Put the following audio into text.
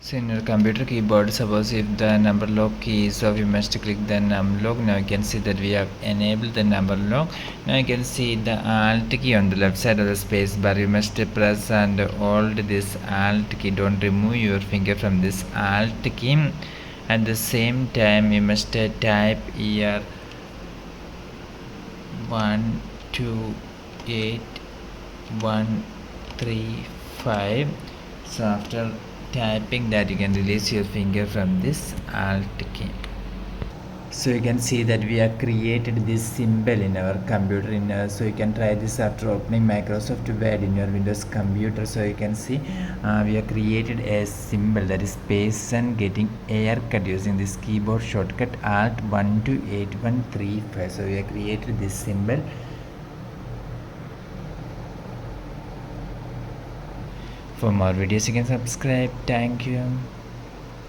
So in your computer keyboard, suppose if the number lock key is off, you must click the num lock. Now you can see that we have enabled the number lock. Now you can see the alt key on the left side of the space bar. You must press and hold this alt key. Don't remove your finger from this alt key. At the same time, you must type here 128135. So after typing that, you can release your finger from this alt key. So you can see that we have created this symbol in our computer so you can try this after opening Microsoft Word in your Windows computer. So you can see we have created a symbol, that is person getting haircut, using this keyboard shortcut alt 128135. So we have created this symbol. For more videos you can subscribe. Thank you.